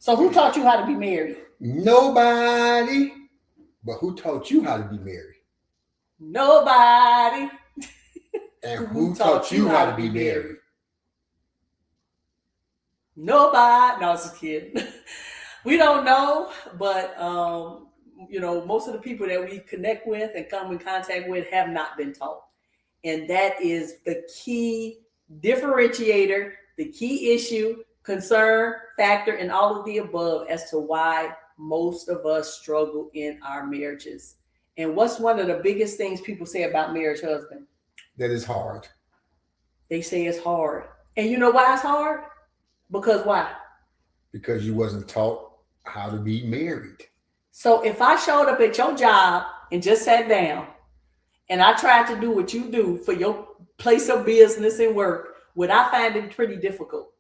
So who taught you how to be married? Nobody. But who taught you how to be married? Nobody. And who taught you how to be married? Nobody. No, I was just kidding. We don't know, but most of the people that we connect with and come in contact with have not been taught. And that is the key differentiator, the key issue, concern, factor, and all of the above as to why most of us struggle in our marriages. And what's one of the biggest things people say about marriage, husband? That is hard. They say it's hard. And you know why it's hard? Because why? Because you wasn't taught how to be married. So if I showed up at your job and just sat down and I tried to do what you do for your place of business and work, would I find it pretty difficult?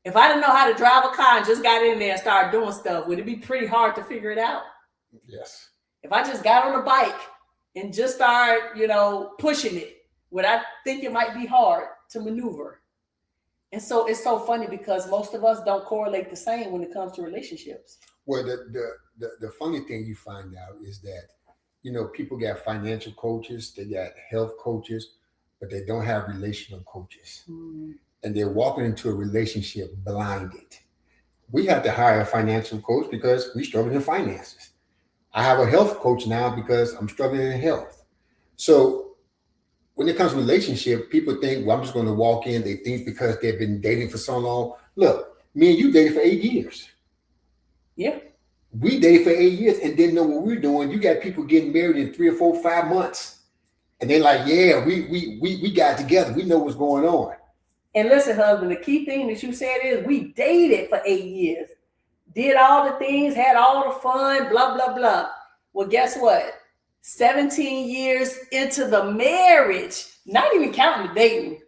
If I didn't know how to drive a car and just got in there and started doing stuff, would it be pretty hard to figure it out? Yes. If I just got on a bike and just started, pushing it, would I think it might be hard to maneuver? And so it's so funny because most of us don't correlate the same when it comes to relationships. Well, the funny thing you find out is that, people got financial coaches, they got health coaches, but they don't have relational coaches. And they're walking into a relationship blinded. We have to hire a financial coach because we struggle in finances. I have a health coach now because I'm struggling in health. So when it comes to relationship, people think, well, I'm just going to walk in. They think because they've been dating for so long. Look, me and you dated for 8 years. Yeah. We dated for 8 years and didn't know what we were doing. You got people getting married in 3 or 4, 5 months. And they're like, yeah, we got together. We know what's going on. And listen, husband, the key thing that you said is we dated for 8 years. Did all the things, had all the fun, blah, blah, blah. Well, guess what? 17 years into the marriage, not even counting the dating,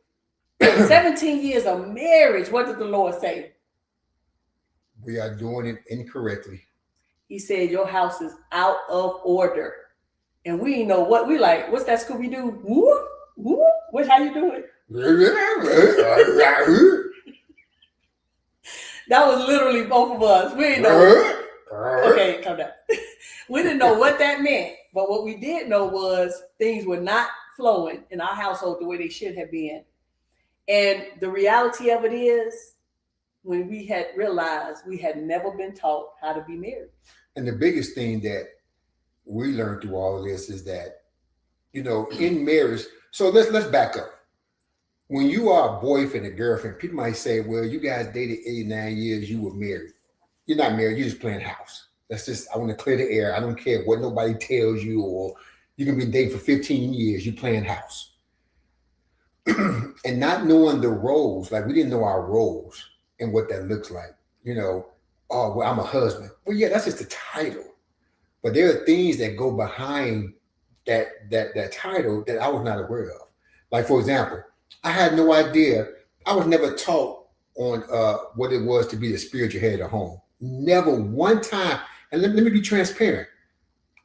17 years of marriage, what did the Lord say? We are doing it incorrectly. He said, your house is out of order. And we know what we like. What's that Scooby-Doo? Whoop, whoop. What, how you do it? That was literally both of us. We didn't know. Okay, calm down. We didn't know what that meant. But what we did know was things were not flowing in our household the way they should have been. And the reality of it is, when we had realized we had never been taught how to be married. And the biggest thing that we learned through all of this is that, in marriage, so let's back up. When you are a boyfriend and girlfriend, people might say, well, you guys dated 8, 9 years, you were married. You're not married, you're just playing house. I want to clear the air. I don't care what nobody tells you, or you can be dating for 15 years, you playing house. And not knowing the roles, like we didn't know our roles and what that looks like. Oh, well, I'm a husband. Well, yeah, that's just the title. But there are things that go behind that title that I was not aware of. Like, for example, I had no idea. I was never taught on what it was to be the spiritual head of home. Never one time. And let me be transparent.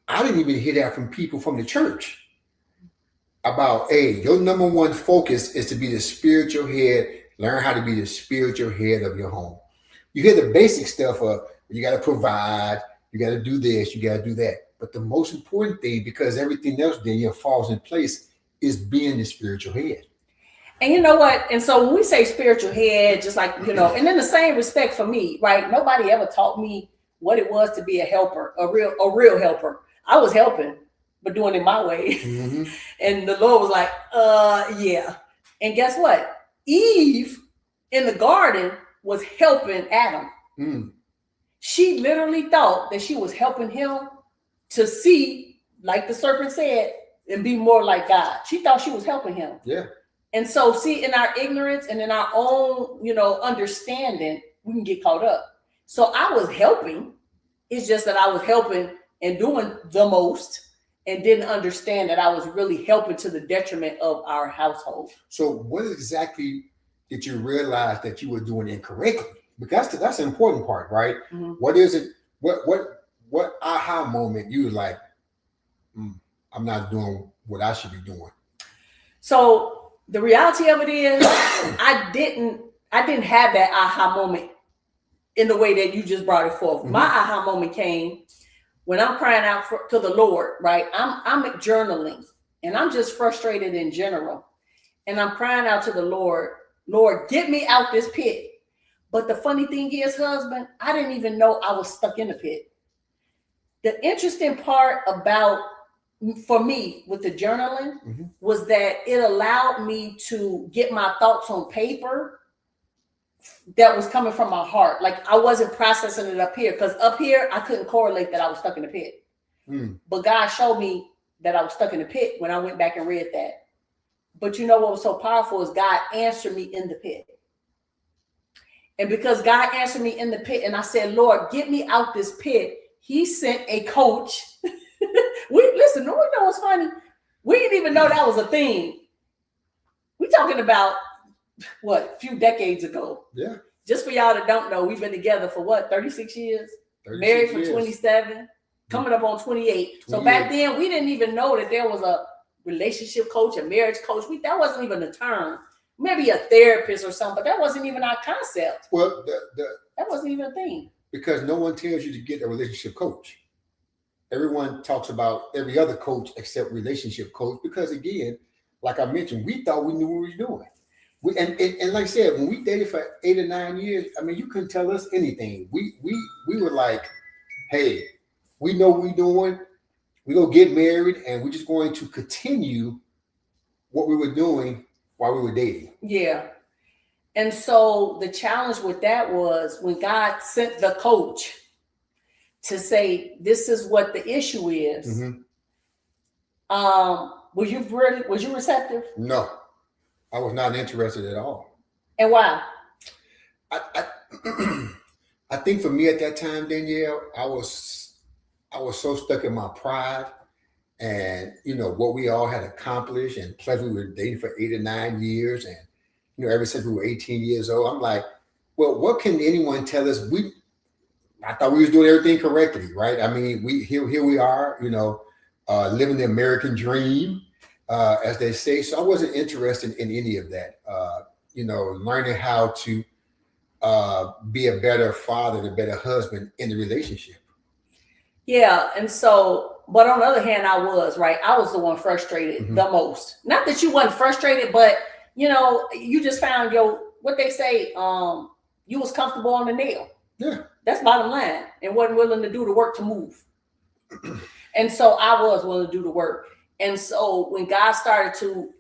I didn't even hear that from people from the church about, hey, your number one focus is to be the spiritual head. Learn how to be the spiritual head of your home. You hear the basic stuff of you got to provide, you got to do this, you got to do that. But the most important thing, because everything else then falls in place, is being the spiritual head. And you know what? And so when we say spiritual head, just like, and in the same respect for me, right? Nobody ever taught me what it was to be a helper, a real helper. I was helping, but doing it my way. Mm-hmm. And the Lord was like, yeah. And guess what? Eve in the garden was helping Adam. Mm. She literally thought that she was helping him to see, like the serpent said, and be more like God. She thought she was helping him. Yeah. And so, see, in our ignorance and in our own, understanding, we can get caught up. So I was helping. It's just that I was helping and doing the most and didn't understand that I was really helping to the detriment of our household. So what exactly did you realize that you were doing incorrectly? Because that's the important part, right? Mm-hmm. What is it? What aha moment you were like, I'm not doing what I should be doing? So the reality of it is I didn't have that aha moment in the way that you just brought it forth. My aha moment came when I'm crying out to the Lord, right? I'm journaling and I'm just frustrated in general. And I'm crying out to the Lord, Lord, get me out this pit. But the funny thing is, husband, I didn't even know I was stuck in the pit. The interesting part about, for me, with the journaling was that it allowed me to get my thoughts on paper that was coming from my heart. Like I wasn't processing it up here, because up here I couldn't correlate that I was stuck in the pit. But God showed me that I was stuck in the pit when I went back and read that. But you know what was so powerful is God answered me in the pit. And because God answered me in the pit and I said, Lord, get me out this pit, he sent a coach. Listen, you know what's funny? We didn't even know that was a thing. We're talking about what, a few decades ago. Yeah. Just for y'all that don't know, we've been together for what, 36 years? 36 Married for years. 27, coming up on 28. So back then, we didn't even know that there was a relationship coach, a marriage coach. That wasn't even a term. Maybe a therapist or something, but that wasn't even our concept. Well, that wasn't even a thing. Because no one tells you to get a relationship coach. Everyone talks about every other coach except relationship coach, because again, like I mentioned, we thought we knew what we were doing. And like I said, when we dated for 8 or 9 years, I mean, you couldn't tell us anything. We were like, hey, we know what we're doing. We're going to get married and we're just going to continue what we were doing while we were dating. Yeah. And so the challenge with that was when God sent the coach to say, this is what the issue is. Was you receptive? No, I was not interested at all. And why? I think for me at that time, Danielle, I was so stuck in my pride and, you know, what we all had accomplished, and plus we were dating for 8 or 9 years, and, you know, ever since we were 18 years old, I'm like, well, what can anyone tell us? I thought we was doing everything correctly, right? I mean, here we are, you know, living the American dream, as they say. So I wasn't interested in any of that. You know, learning how to be a better father and a better husband in the relationship. Yeah, and so, but on the other hand, I was the one frustrated the most. Not that you wasn't frustrated, but you know, you just found what they say, you was comfortable on the nail. Yeah. That's bottom line, and wasn't willing to do the work to move. And so I was willing to do the work. And so when God started to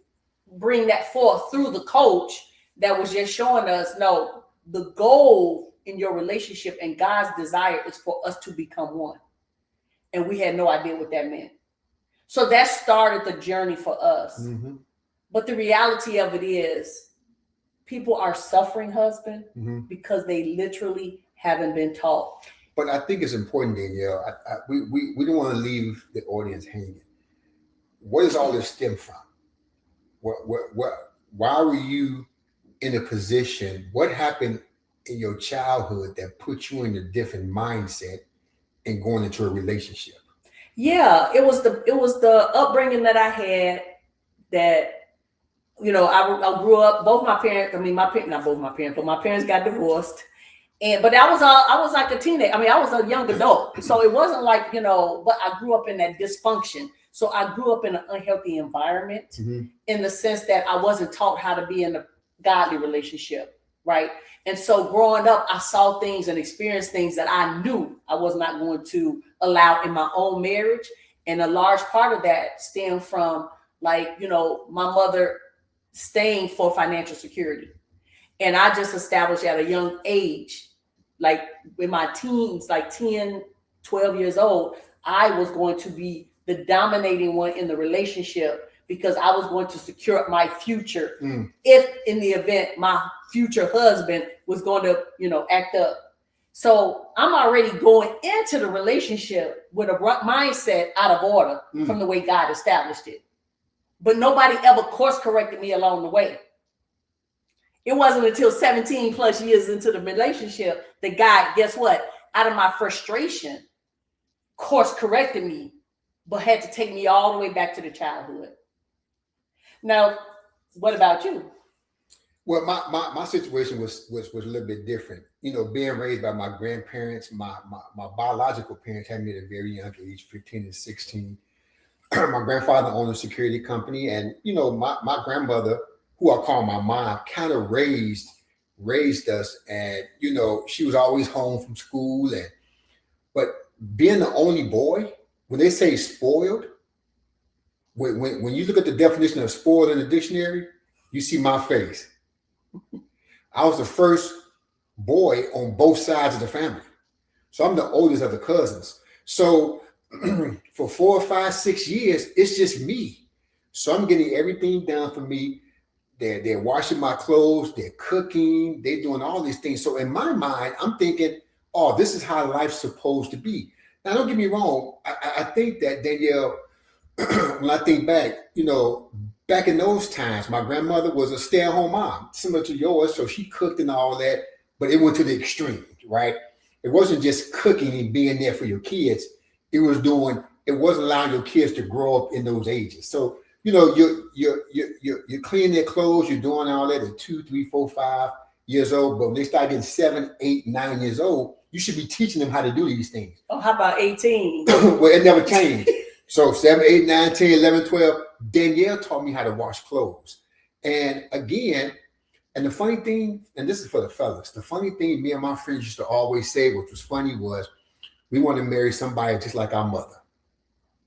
bring that forth through the coach, that was just showing us, no, the goal in your relationship and God's desire is for us to become one. And we had no idea what that meant. So that started the journey for us. But the reality of it is, people are suffering, husband, because they literally haven't been taught. But I think it's important, Danielle. We don't want to leave the audience hanging. Where does all this stem from? Why were you in a position? What happened in your childhood that put you in a different mindset and going into a relationship? Yeah, it was the upbringing that I had. That, you know, I grew up, both my parents. I mean, not both my parents, but my parents got divorced. But I was like a teenager. I mean, I was a young adult. So it wasn't like, you know, but I grew up in that dysfunction. So I grew up in an unhealthy environment in the sense that I wasn't taught how to be in a godly relationship, right? And so growing up, I saw things and experienced things that I knew I was not going to allow in my own marriage. And a large part of that stemmed from, like, you know, my mother staying for financial security. And I just established at a young age, like in my teens, like 10, 12 years old, I was going to be the dominating one in the relationship because I was going to secure my future if in the event my future husband was going to, you know, act up. So I'm already going into the relationship with a mindset out of order from the way God established it. But nobody ever course corrected me along the way. It wasn't until 17 plus years into the relationship that God, guess what? Out of my frustration, course corrected me, but had to take me all the way back to the childhood. Now, what about you? Well, my situation was a little bit different. You know, being raised by my grandparents, my biological parents had me at a very young age, 15 and 16. My grandfather owned a security company, and you know, my grandmother, who I call my mom, kind of raised us, and you know, she was always home from school, and but being the only boy, when they say spoiled, when you look at the definition of spoiled in the dictionary, you see my face. I was the first boy on both sides of the family. So I'm the oldest of the cousins. So for 4 or 5, 6 years, it's just me. So I'm getting everything done for me. They're washing my clothes, they're cooking, they're doing all these things. So in my mind, I'm thinking, oh, this is how life's supposed to be. Now, don't get me wrong. I think that Danielle, when I think back, you know, back in those times, my grandmother was a stay-at-home mom, similar to yours. So she cooked and all that, but it went to the extreme, right? It wasn't just cooking and being there for your kids. It wasn't allowing your kids to grow up in those ages. So, you know, you're cleaning their clothes, you're doing all that at 2, 3, 4, 5 years old. But when they start getting 7, 8, 9 years old, you should be teaching them how to do these things. Oh, how about 18? Well, it never changed. So 7, 8, 9, 10, 11, 12, Danielle taught me how to wash clothes. And again, and the funny thing, and this is for the fellas, the funny thing me and my friends used to always say, which was funny, was we want to marry somebody just like our mother.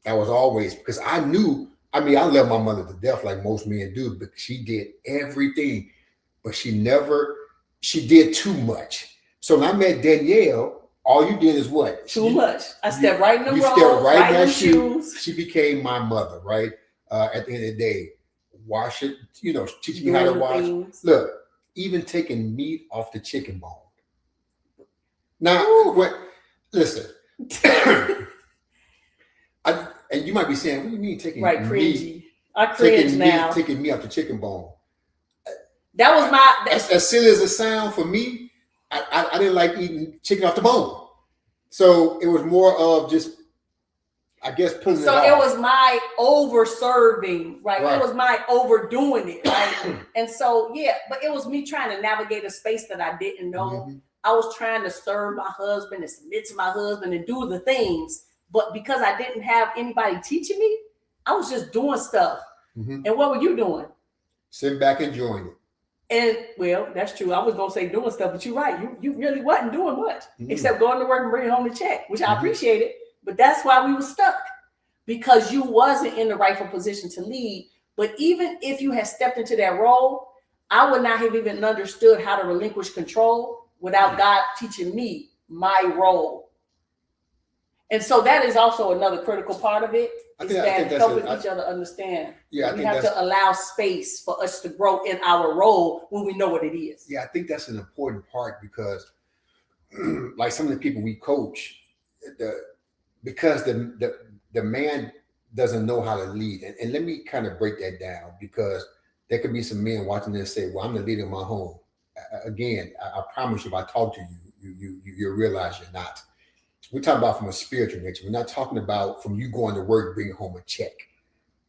That was always, because I knew, I mean, I love my mother to death like most men do, but she did everything, but she did too much. So when I met Danielle, all you did is what? Too much. I stepped right in the You road, stepped right in in that the shoes. She became my mother, right? At the end of the day, wash it, you know, teach me how to wash. Things. Look, even taking meat off the chicken bone. Now, what? Listen, and you might be saying, "What do you mean taking right? Cringy. meat? I cringe now. Taking meat off the chicken bone." That was my. As silly as it sounds for me, I didn't like eating chicken off the bone. So it was more of just, I guess, putting it off. It was my over serving, right? It was my overdoing it, right? And so, yeah, but it was me trying to navigate a space that I didn't know. Mm-hmm. I was trying to serve my husband and submit to my husband and do the things. But because I didn't have anybody teaching me, I was just doing stuff. Mm-hmm. And what were you doing? Sitting back enjoying it. And well, that's true. I was gonna say doing stuff, but you're right. You really wasn't doing much except going to work and bringing home the check, which I appreciated. But that's why we were stuck, because you wasn't in the rightful position to lead. But even if you had stepped into that role, I would not have even understood how to relinquish control without God teaching me my role. And so that is also another critical part of it. I think helping each other understand. Yeah, we have to allow space for us to grow in our role when we know what it is. Yeah, I think that's an important part, because like some of the people we coach, because the man doesn't know how to lead. And let me kind of break that down, because there could be some men watching this and say, well, I'm the leader of my home. Again, I promise you, if I talk to you'll realize you're not. We're talking about from a spiritual nature. We're not talking about from you going to work, bringing home a check.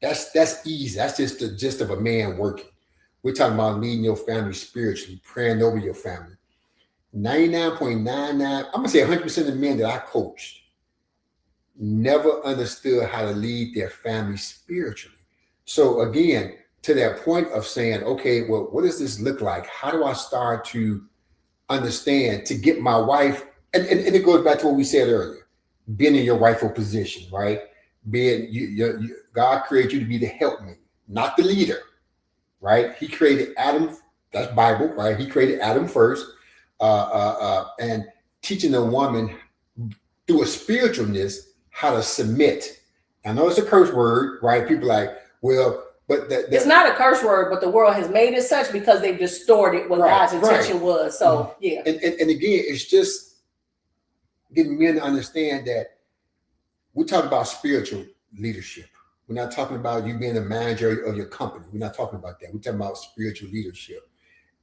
That's easy. That's just the gist of a man working. We're talking about leading your family spiritually, praying over your family. 99.99, I'm gonna say 100% of the men that I coached never understood how to lead their family spiritually. So again, to that point of saying, okay, well, what does this look like? How do I start to understand to get my wife? And it goes back to what we said earlier, being in your rightful position, right? Being God created you to be the helpmate, not the leader, right? He created Adam. That's Bible, right? He created Adam first, and teaching a woman through a spiritualness how to submit. I know it's a curse word, right? People are like, well, but it's not a curse word, but the world has made it such because they've distorted what God's intention was. So yeah. And again, it's just getting men to understand that we're talking about spiritual leadership. We're not talking about you being a manager of your company. We're not talking about that. We're talking about spiritual leadership.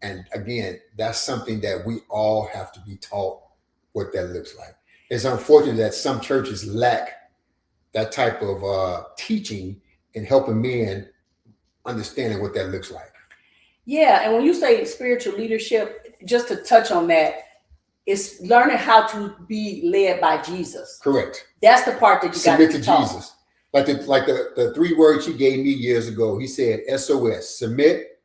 And again, that's something that we all have to be taught what that looks like. It's unfortunate that some churches lack that type of teaching and helping men understanding what that looks like. Yeah, and when you say spiritual leadership, just to touch on that, it's learning how to be led by Jesus. Correct. That's the part that you got Submit to to talk. Jesus. Like the 3 words he gave me years ago. He said SOS: submit,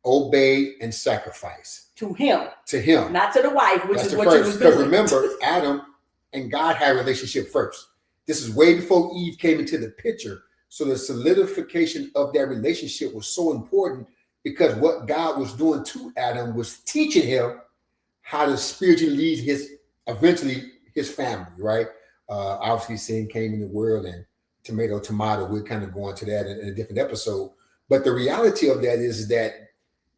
obey, and sacrifice. To him. To him. Not to the wife, which That's is the what first. you was Because doing. remember, Adam and God had a relationship first. This is way before Eve came into the picture. So the solidification of that relationship was so important because what God was doing to Adam was teaching him how to spiritually lead eventually his family, right? Obviously, sin came in the world, and tomato. We're kind of going to that in a different episode. But the reality of that is that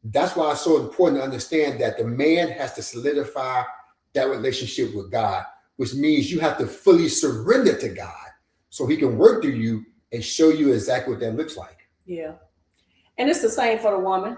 that's why it's so important to understand that the man has to solidify that relationship with God, which means you have to fully surrender to God so he can work through you and show you exactly what that looks like. Yeah. And it's the same for the woman,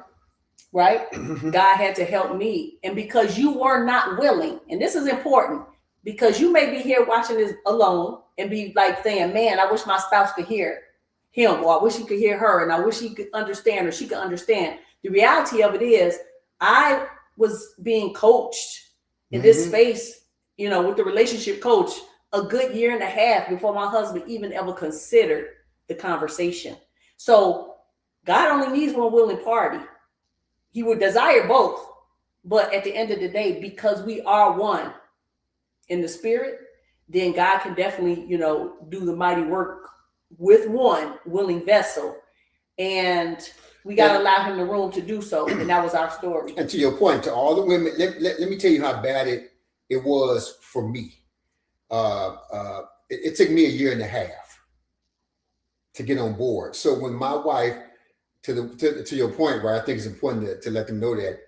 right? God had to help me. And because you were not willing, and this is important, because you may be here watching this alone and be like saying, man, I wish my spouse could hear him, or I wish he could hear her, and I wish he could understand, or she could understand. The reality of it is, I was being coached in this space, with the relationship coach a good year and a half before my husband even ever considered the conversation. So God only needs one willing party. He would desire both. But at the end of the day, because we are one in the spirit, then God can definitely, do the mighty work with one willing vessel. And we got to allow him the room to do so. And that was our story. And to your point, to all the women, let me tell you how bad it was for me. It took me a year and a half to get on board. So when my wife, to your point, right, I think it's important to let them know that.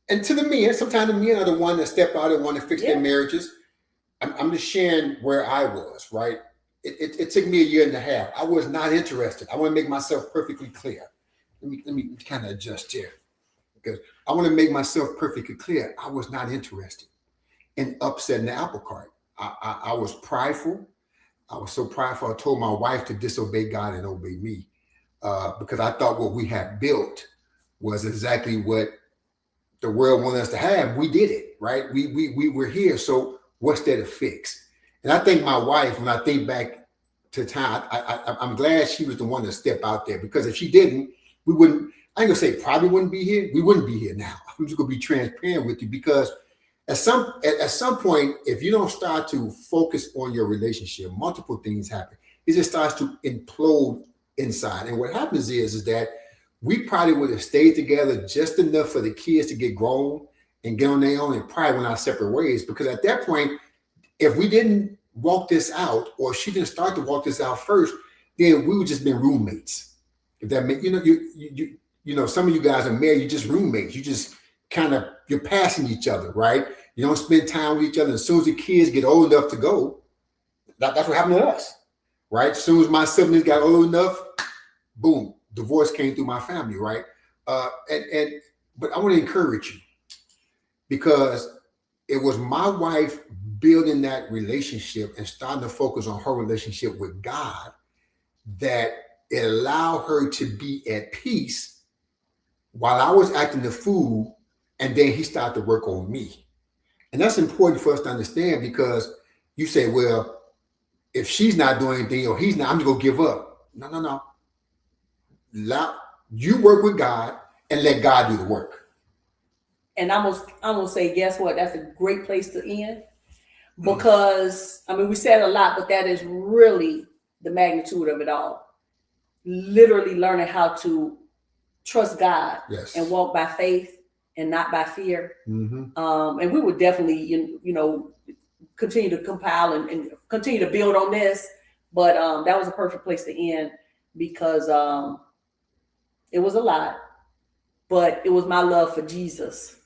And to the men, sometimes the men are the one that step out and want to fix their marriages. I'm just sharing where I was, right? It took me a year and a half. I was not interested. I want to make myself perfectly clear. Let me kind of adjust here, because I want to make myself perfectly clear. I was not interested in upsetting the apple cart. I was prideful. I was so prideful. I told my wife to disobey God and obey me, because I thought what we had built was exactly what the world wanted us to have. We did it, right? We were here. So what's there to fix? And I think my wife, when I think back to time, I'm glad she was the one to step out there, because if she didn't, we wouldn't, I ain't gonna say probably wouldn't be here. We wouldn't be here now. I'm just gonna be transparent with you, because at some point, if you don't start to focus on your relationship, multiple things happen. It just starts to implode inside. And what happens is that we probably would have stayed together just enough for the kids to get grown and get on their own, and probably went our separate ways. Because at that point, if we didn't walk this out, or she didn't start to walk this out first, then we would just been roommates. If that meant, some of you guys are married, you're just roommates. You just you're passing each other, right? You don't spend time with each other. As soon as the kids get old enough to go, that's what happened to us, right? As soon as my siblings got old enough, boom, divorce came through my family, right? But I want to encourage you, because it was my wife building that relationship and starting to focus on her relationship with God that it allowed her to be at peace while I was acting the fool, and then he started to work on me. And that's important for us to understand, because you say, well, if she's not doing anything or he's not, I'm just going to give up. No. You work with God and let God do the work. And I'm gonna say, guess what? That's a great place to end, because we said a lot, but that is really the magnitude of it all. Literally learning how to trust God, yes, and walk by faith and not by fear. Mm-hmm. And we would definitely, continue to compile and continue to build on this. But that was a perfect place to end, because it was a lot, but it was my love for Jesus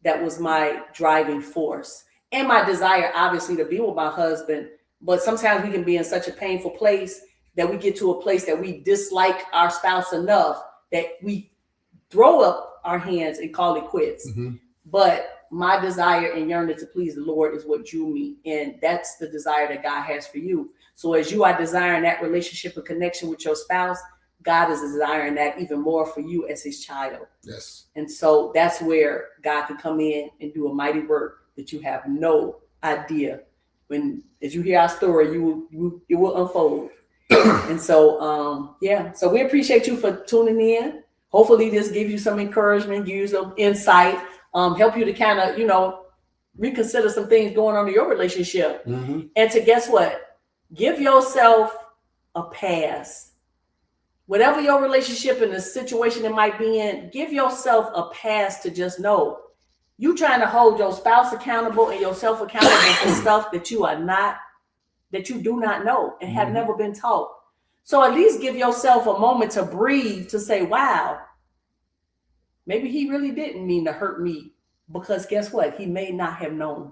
that was my driving force, and my desire, obviously, to be with my husband. But sometimes we can be in such a painful place that we get to a place that we dislike our spouse enough that we throw up our hands and call it quits. Mm-hmm. But my desire and yearning to please the Lord is what drew me. And that's the desire that God has for you. So as you are desiring that relationship and connection with your spouse, God is desiring that even more for you as his child. Yes. And so that's where God can come in and do a mighty work that you have no idea. When as you hear our story, it will unfold. And so so we appreciate you for tuning in. Hopefully this gives you some encouragement, give you some insight, help you to kind of, reconsider some things going on in your relationship. Mm-hmm. And to guess what? Give yourself a pass. Whatever your relationship and the situation it might be in, give yourself a pass to just know you trying to hold your spouse accountable and yourself accountable for stuff that you do not know and have never been taught. So at least give yourself a moment to breathe, to say, wow, maybe he really didn't mean to hurt me, because guess what? He may not have known.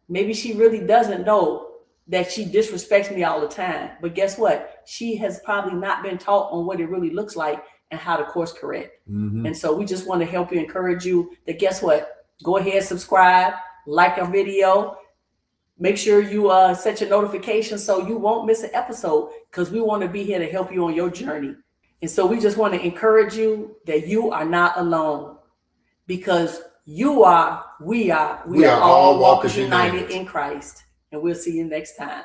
Maybe she really doesn't know that she disrespects me all the time. But guess what? She has probably not been taught on what it really looks like and how to course correct. Mm-hmm. And so we just want to help you, encourage you that guess what? Go ahead, subscribe, like our video. Make sure you set your notifications so you won't miss an episode, because we want to be here to help you on your journey. And so we just want to encourage you that you are not alone, because we are all walkers united in Christ. And we'll see you next time.